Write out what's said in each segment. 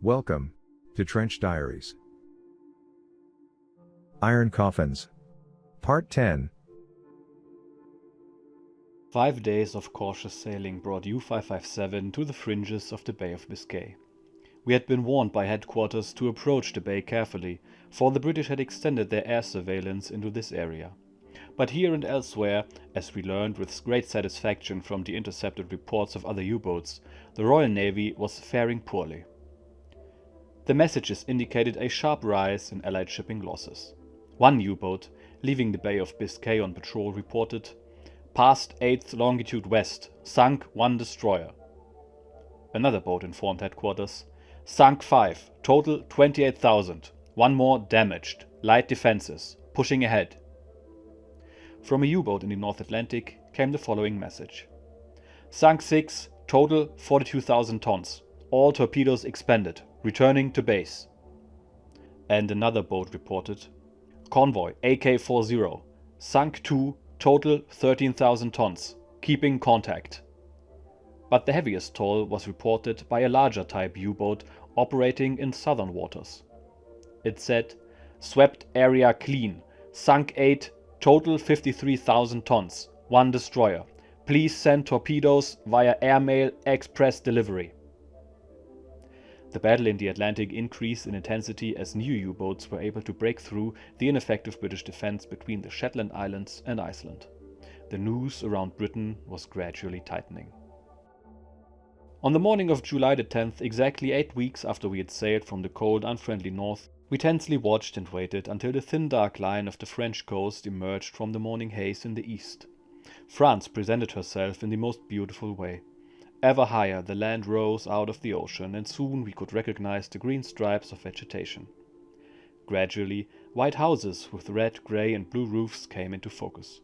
Welcome to Trench Diaries. Iron Coffins. Part 10. 5 days of cautious sailing brought U-557 to the fringes of the Bay of Biscay. We had been warned by headquarters to approach the bay carefully, for the British had extended their air surveillance into this area. But here and elsewhere, as we learned with great satisfaction from the intercepted reports of other U-boats, the Royal Navy was faring poorly. The messages indicated a sharp rise in Allied shipping losses. One U-boat, leaving the Bay of Biscay on patrol, reported, "Passed 8th longitude west, sunk 1 destroyer." Another boat informed headquarters, "Sunk 5, total 28,000, 1 more damaged, light defenses, pushing ahead." From a U-boat in the North Atlantic came the following message: "Sunk 6, total 42,000 tons, all torpedoes expended, returning to base." And another boat reported, "Convoy AK-40, sunk 2, total 13,000 tons, keeping contact." But the heaviest toll was reported by a larger type U-boat operating in southern waters. It said, "Swept area clean, sunk 8, total 53,000 tons, 1 destroyer. Please send torpedoes via airmail express delivery." The battle in the Atlantic increased in intensity as new U-boats were able to break through the ineffective British defense between the Shetland Islands and Iceland. The noose around Britain was gradually tightening. On the morning of July the 10th, exactly 8 weeks after we had sailed from the cold, unfriendly north, we tensely watched and waited until the thin dark line of the French coast emerged from the morning haze in the east. France presented herself in the most beautiful way. Ever higher the land rose out of the ocean, and soon we could recognize the green stripes of vegetation. Gradually, white houses with red, grey and blue roofs came into focus.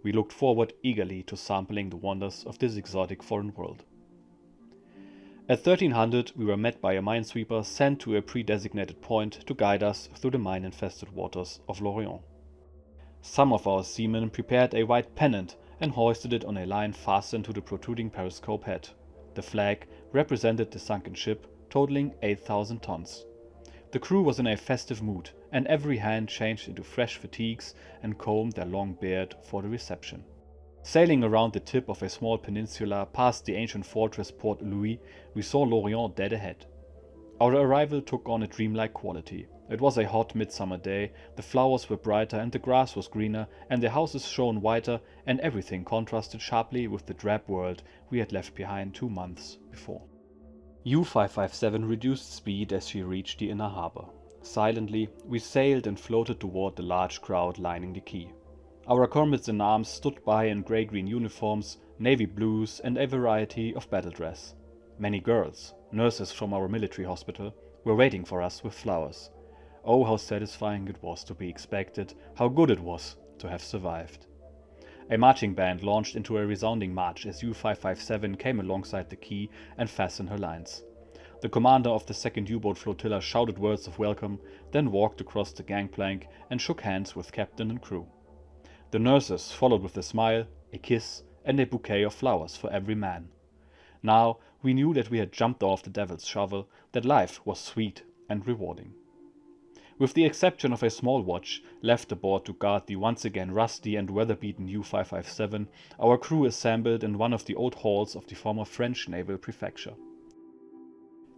We looked forward eagerly to sampling the wonders of this exotic foreign world. At 1300 we were met by a minesweeper sent to a pre-designated point to guide us through the mine-infested waters of Lorient. Some of our seamen prepared a white pennant and hoisted it on a line fastened to the protruding periscope head. The flag represented the sunken ship, totaling 8,000 tons. The crew was in a festive mood, and every hand changed into fresh fatigues and combed their long beard for the reception. Sailing around the tip of a small peninsula past the ancient fortress Port Louis, we saw Lorient dead ahead. Our arrival took on a dreamlike quality. It was a hot midsummer day, the flowers were brighter and the grass was greener, and the houses shone whiter, and everything contrasted sharply with the drab world we had left behind 2 months before. U-557 reduced speed as she reached the inner harbor. Silently, we sailed and floated toward the large crowd lining the quay. Our comrades-in-arms stood by in grey-green uniforms, navy blues and a variety of battle dress. Many girls, nurses from our military hospital, were waiting for us with flowers. Oh, how satisfying it was to be expected, how good it was to have survived. A marching band launched into a resounding march as U-557 came alongside the quay and fastened her lines. The commander of the second U-boat flotilla shouted words of welcome, then walked across the gangplank and shook hands with captain and crew. The nurses followed with a smile, a kiss, and a bouquet of flowers for every man. Now we knew that we had jumped off the devil's shovel, that life was sweet and rewarding. With the exception of a small watch left aboard to guard the once again rusty and weather-beaten U-557, our crew assembled in one of the old halls of the former French naval prefecture.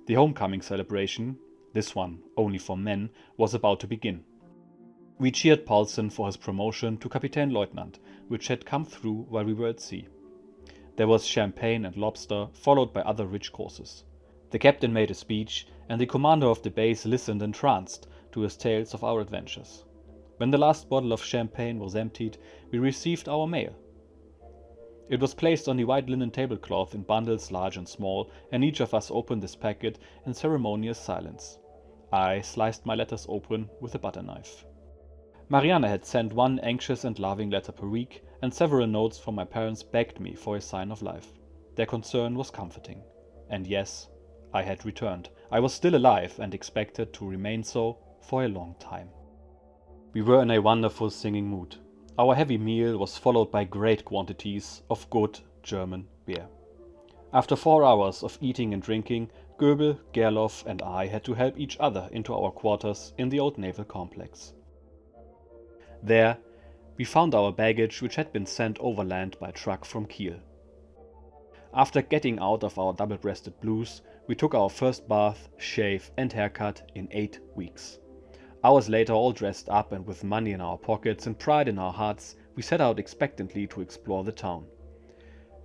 The homecoming celebration, this one only for men, was about to begin. We cheered Paulsen for his promotion to Kapitänleutnant, which had come through while we were at sea. There was champagne and lobster, followed by other rich courses. The captain made a speech, and the commander of the base listened entranced to his tales of our adventures. When the last bottle of champagne was emptied, we received our mail. It was placed on the white linen tablecloth in bundles large and small, and each of us opened this packet in ceremonious silence. I sliced my letters open with a butter knife. Marianne had sent 1 anxious and loving letter per week, and several notes from my parents begged me for a sign of life. Their concern was comforting. And yes, I had returned. I was still alive and expected to remain so for a long time. We were in a wonderful singing mood. Our heavy meal was followed by great quantities of good German beer. After 4 hours of eating and drinking, Göbel, Gerloff and I had to help each other into our quarters in the old naval complex. There, we found our baggage, which had been sent overland by truck from Kiel. After getting out of our double-breasted blues, we took our first bath, shave and haircut in 8 weeks. Hours later, all dressed up and with money in our pockets and pride in our hearts, we set out expectantly to explore the town.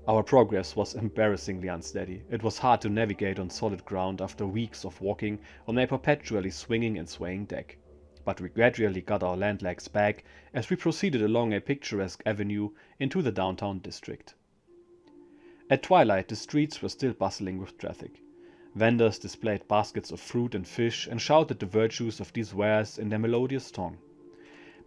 Our progress was embarrassingly unsteady. It was hard to navigate on solid ground after weeks of walking on a perpetually swinging and swaying deck. But we gradually got our land legs back as we proceeded along a picturesque avenue into the downtown district. At twilight, the streets were still bustling with traffic. Vendors displayed baskets of fruit and fish and shouted the virtues of these wares in their melodious tongue.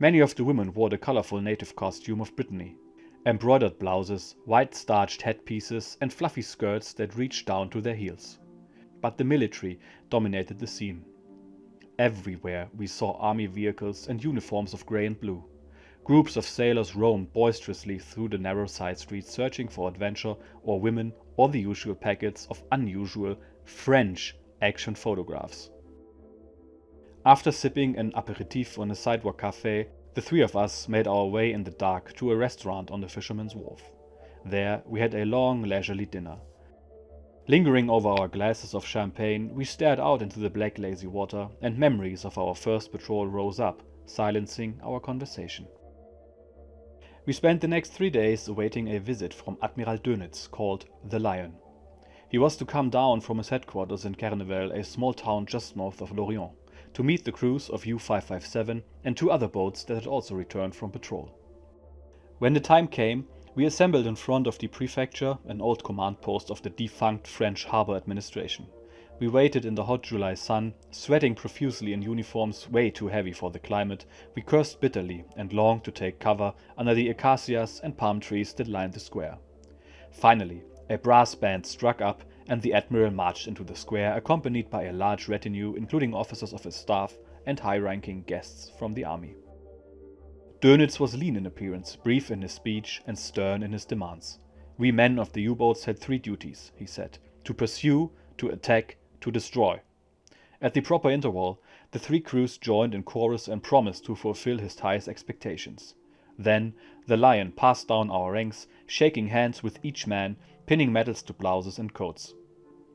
Many of the women wore the colorful native costume of Brittany. Embroidered blouses, white starched headpieces and fluffy skirts that reached down to their heels. But the military dominated the scene. Everywhere we saw army vehicles and uniforms of grey and blue. Groups of sailors roamed boisterously through the narrow side streets searching for adventure or women or the usual packets of unusual French action photographs. After sipping an aperitif on a sidewalk cafe, the three of us made our way in the dark to a restaurant on the Fisherman's Wharf. There we had a long, leisurely dinner. Lingering over our glasses of champagne, we stared out into the black lazy water, and memories of our first patrol rose up, silencing our conversation. We spent the next 3 days awaiting a visit from Admiral Dönitz called the Lion. He was to come down from his headquarters in Carnival, a small town just north of Lorient, to meet the crews of U-557 and 2 other boats that had also returned from patrol. When the time came, we assembled in front of the prefecture, an old command post of the defunct French harbor administration. We waited in the hot July sun, sweating profusely in uniforms way too heavy for the climate. We cursed bitterly and longed to take cover under the acacias and palm trees that lined the square. Finally, a brass band struck up and the admiral marched into the square, accompanied by a large retinue including officers of his staff and high-ranking guests from the army. Dönitz was lean in appearance, brief in his speech and stern in his demands. We men of the U-boats had 3 duties, he said: to pursue, to attack, to destroy. At the proper interval, the 3 crews joined in chorus and promised to fulfill his highest expectations. Then the Lion passed down our ranks, shaking hands with each man, pinning medals to blouses and coats.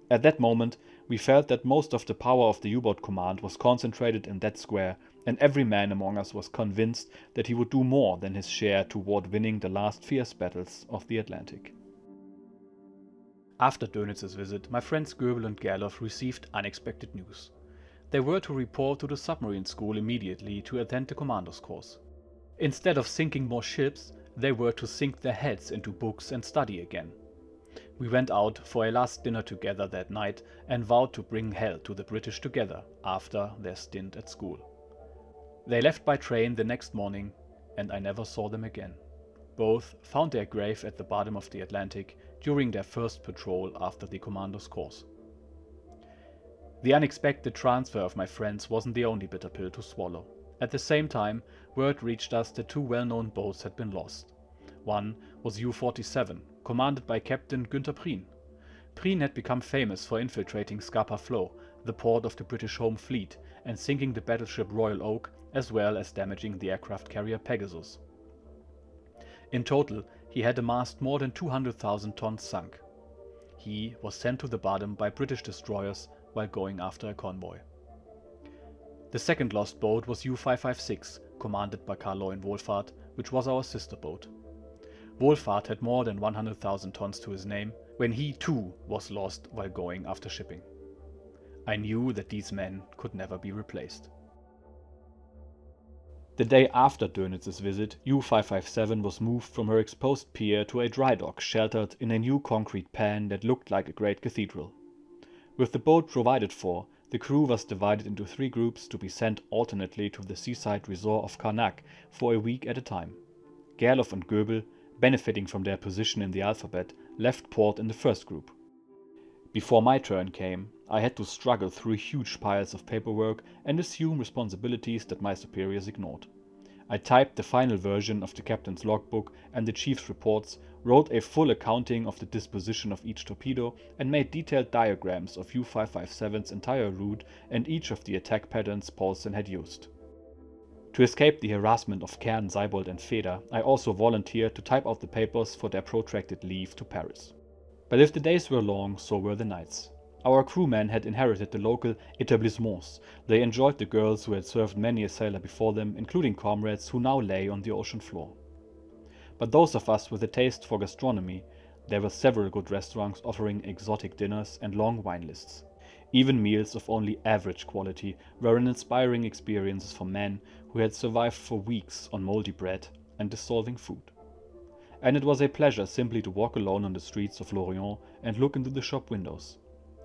At that moment, we felt that most of the power of the U-boat command was concentrated in that square, and every man among us was convinced that he would do more than his share toward winning the last fierce battles of the Atlantic. After Dönitz's visit, my friends Göbel and Gerloff received unexpected news. They were to report to the submarine school immediately to attend the commander's course. Instead of sinking more ships, they were to sink their heads into books and study again. We went out for a last dinner together that night and vowed to bring hell to the British together after their stint at school. They left by train the next morning, and I never saw them again. Both found their grave at the bottom of the Atlantic during their first patrol after the commander's course. The unexpected transfer of my friends wasn't the only bitter pill to swallow. At the same time, word reached us that 2 well-known boats had been lost. One was U-47, commanded by Captain Günther Prien. Prien had become famous for infiltrating Scapa Flow, the port of the British Home Fleet, and sinking the battleship Royal Oak, as well as damaging the aircraft carrier Pegasus. In total, he had amassed more than 200,000 tons sunk. He was sent to the bottom by British destroyers while going after a convoy. The second lost boat was U-556, commanded by Karl Wohlfahrt, which was our sister boat. Wohlfahrt had more than 100,000 tons to his name when he too was lost while going after shipping. I knew that these men could never be replaced. The day after Dönitz's visit, U-557 was moved from her exposed pier to a dry dock sheltered in a new concrete pan that looked like a great cathedral. With the boat provided for, the crew was divided into 3 groups to be sent alternately to the seaside resort of Karnak for a week at a time. Gerloff and Göbel, benefiting from their position in the alphabet, left port in the first group. Before my turn came, I had to struggle through huge piles of paperwork and assume responsibilities that my superiors ignored. I typed the final version of the captain's logbook and the chief's reports, wrote a full accounting of the disposition of each torpedo, and made detailed diagrams of U-557's entire route and each of the attack patterns Paulsen had used. To escape the harassment of Kern, Seibold and Feder, I also volunteered to type out the papers for their protracted leave to Paris. But if the days were long, so were the nights. Our crewmen had inherited the local établissements. They enjoyed the girls who had served many a sailor before them, including comrades who now lay on the ocean floor. But those of us with a taste for gastronomy, there were several good restaurants offering exotic dinners and long wine lists. Even meals of only average quality were an inspiring experience for men who had survived for weeks on moldy bread and dissolving food. And it was a pleasure simply to walk alone on the streets of Lorient and look into the shop windows.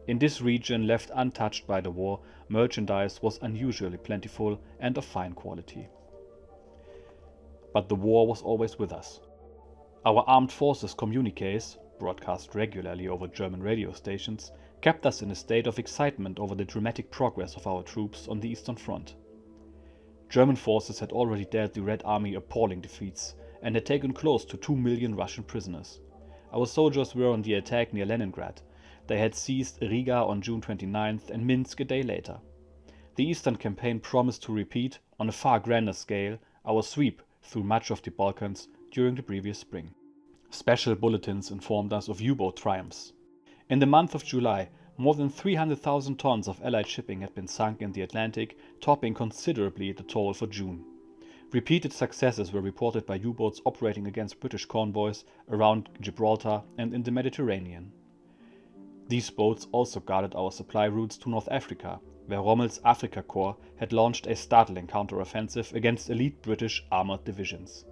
In this region left untouched by the war, merchandise was unusually plentiful and of fine quality. But the war was always with us. Our armed forces communiques, broadcast regularly over German radio stations, kept us in a state of excitement over the dramatic progress of our troops on the Eastern Front. German forces had already dealt the Red Army appalling defeats and had taken close to 2 million Russian prisoners. Our soldiers were on the attack near Leningrad. They had seized Riga on June 29th and Minsk a day later. The Eastern Campaign promised to repeat, on a far grander scale, our sweep through much of the Balkans during the previous spring. Special bulletins informed us of U-boat triumphs. In the month of July, more than 300,000 tons of Allied shipping had been sunk in the Atlantic, topping considerably the toll for June. Repeated successes were reported by U-boats operating against British convoys around Gibraltar and in the Mediterranean. These boats also guarded our supply routes to North Africa, where Rommel's Afrika Korps had launched a startling counter-offensive against elite British armoured divisions.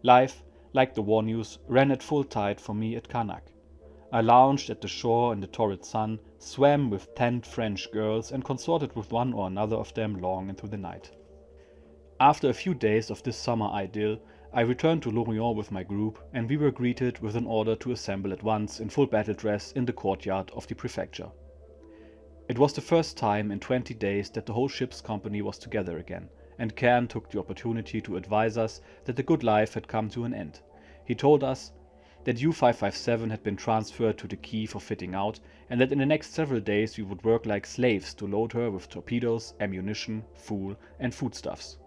Life, like the war news, ran at full tide for me at Karnak. I lounged at the shore in the torrid sun, swam with 10 French girls and consorted with one or another of them long into the night. After a few days of this summer idyll, I returned to Lorient with my group, and we were greeted with an order to assemble at once in full battle dress in the courtyard of the prefecture. It was the first time in 20 days that the whole ship's company was together again, and Kern took the opportunity to advise us that the good life had come to an end. He told us that U-557 had been transferred to the quay for fitting out, and that in the next several days we would work like slaves to load her with torpedoes, ammunition, fuel and foodstuffs.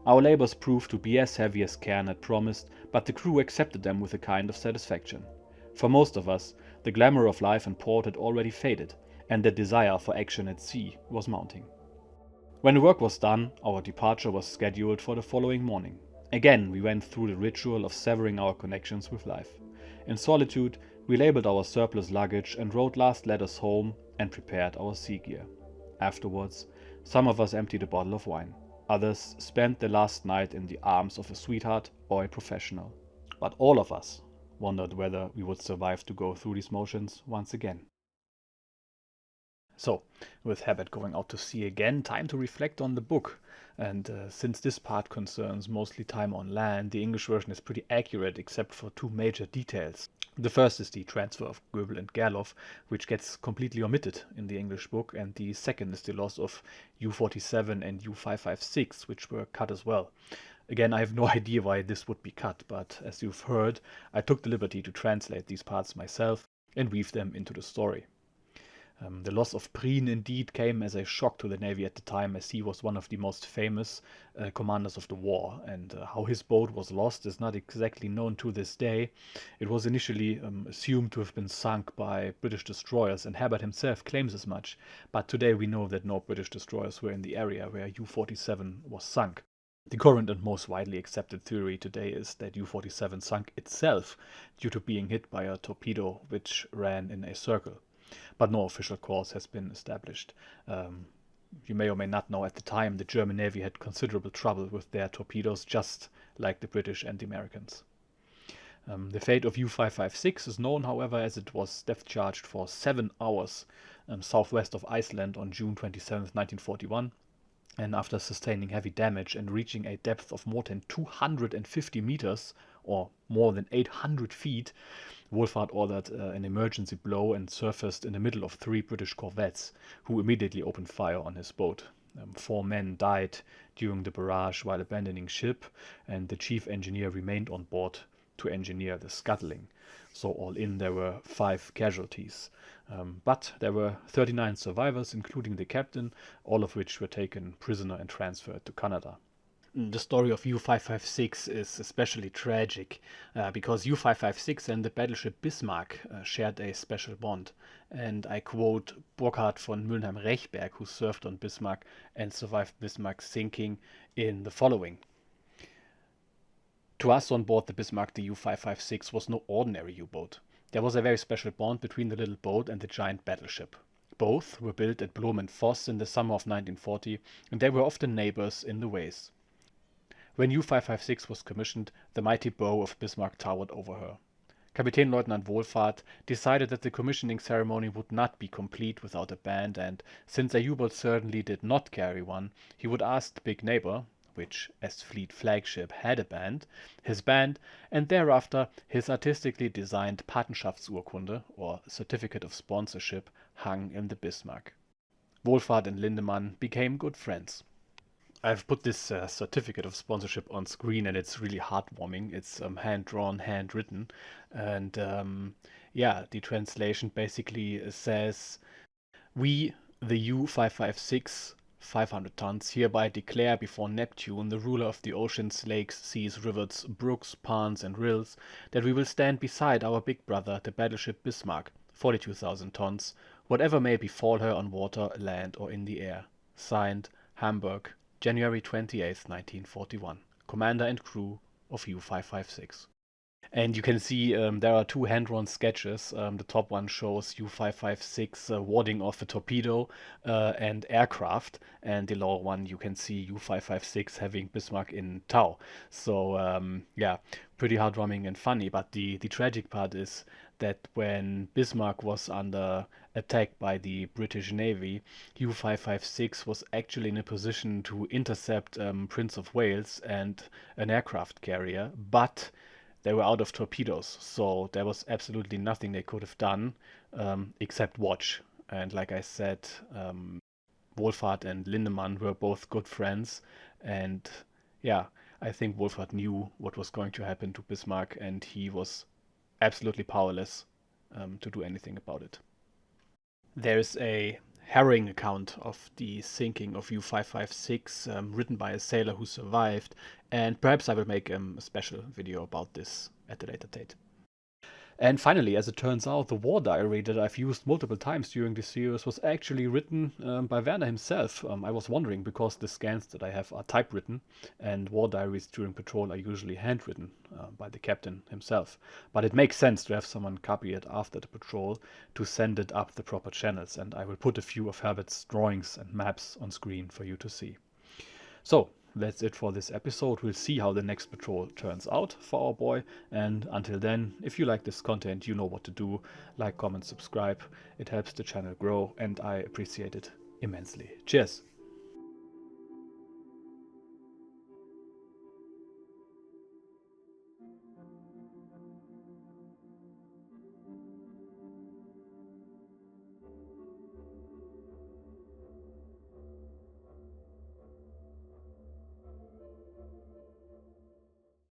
Our labors proved to be as heavy as Kern had promised, but the crew accepted them with a kind of satisfaction. For most of us, the glamour of life in port had already faded, and the desire for action at sea was mounting. When the work was done, our departure was scheduled for the following morning. Again, we went through the ritual of severing our connections with life. In solitude, we labeled our surplus luggage and wrote last letters home and prepared our sea gear. Afterwards, some of us emptied a bottle of wine. Others spent the last night in the arms of a sweetheart or a professional. But all of us wondered whether we would survive to go through these motions once again. So, with Herbert going out to sea again, time to reflect on the book. And since this part concerns mostly time on land, the English version is pretty accurate except for 2 major details. The first is the transfer of Göbel and Gerloff, which gets completely omitted in the English book, and the second is the loss of U-47 and U-556, which were cut as well. Again, I have no idea why this would be cut, but as you've heard, I took the liberty to translate these parts myself and weave them into the story. The loss of Prien indeed came as a shock to the Navy at the time, as he was one of the most famous commanders of the war, and how his boat was lost is not exactly known to this day. It was initially assumed to have been sunk by British destroyers, and Herbert himself claims as much, but today we know that no British destroyers were in the area where U-47 was sunk. The current and most widely accepted theory today is that U-47 sunk itself due to being hit by a torpedo which ran in a circle. But no official cause has been established. You may or may not know, at the time the German Navy had considerable trouble with their torpedoes, just like the British and the Americans. The fate of U-556 is known, however, as it was depth-charged for 7 hours southwest of Iceland on June 27, 1941. And after sustaining heavy damage and reaching a depth of more than 250 meters, or more than 800 feet, Wolfhard ordered an emergency blow and surfaced in the middle of 3 British corvettes, who immediately opened fire on his boat. 4 men died during the barrage while abandoning ship, and the chief engineer remained on board to engineer the scuttling. So all in there were 5 casualties. But there were 39 survivors, including the captain, all of which were taken prisoner and transferred to Canada. The story of U-556 is especially tragic because U-556 and the battleship Bismarck shared a special bond. And I quote Burkhard von Mülheim-Rechberg, who served on Bismarck and survived Bismarck's sinking, in the following. To us on board the Bismarck, the U-556 was no ordinary U-boat. There was a very special bond between the little boat and the giant battleship. Both were built at Blom and Voss in the summer of 1940, and they were often neighbors in the ways. When U-556 was commissioned, the mighty bow of Bismarck towered over her. Kapitänleutnant Wohlfahrt decided that the commissioning ceremony would not be complete without a band, and since a U-boat certainly did not carry one, he would ask the big neighbor, which as fleet flagship had a band, his band, and thereafter his artistically designed Patenschaftsurkunde, or certificate of sponsorship, hung in the Bismarck. Wohlfahrt and Lindemann became good friends. I've put this certificate of sponsorship on screen, and it's really heartwarming. It's hand-drawn, handwritten, and yeah, the translation basically says, "We, the U-556, 500 tons, hereby declare before Neptune, the ruler of the oceans, lakes, seas, rivers, brooks, ponds, and rills, that we will stand beside our big brother, the battleship Bismarck, 42,000 tons, whatever may befall her on water, land, or in the air. Signed, Hamburg, January 28th, 1941. Commander and crew of U-556. And you can see there are 2 hand-drawn sketches. The top one shows U-556 warding off a torpedo and aircraft, and the lower one you can see U-556 having Bismarck in tow. So yeah, pretty heartwarming and funny. But the tragic part is that when Bismarck was under attack by the British Navy, U-556 was actually in a position to intercept Prince of Wales and an aircraft carrier, but they were out of torpedoes, so there was absolutely nothing they could have done except watch. And like I said, Wohlfahrt and Lindemann were both good friends, and yeah, I think Wohlfahrt knew what was going to happen to Bismarck, and he was absolutely powerless to do anything about it. There's a harrowing account of the sinking of U-556 written by a sailor who survived, and perhaps I will make a special video about this at a later date. And finally, as it turns out, the war diary that I've used multiple times during this series was actually written by Werner himself. I was wondering, because the scans that I have are typewritten, and war diaries during patrol are usually handwritten by the captain himself. But it makes sense to have someone copy it after the patrol to send it up the proper channels, and I will put a few of Herbert's drawings and maps on screen for you to see. So, that's it for this episode. We'll see how the next patrol turns out for our boy, and until then, if you like this content, you know what to do. Like, comment, subscribe. It helps the channel grow, and I appreciate it immensely. Cheers!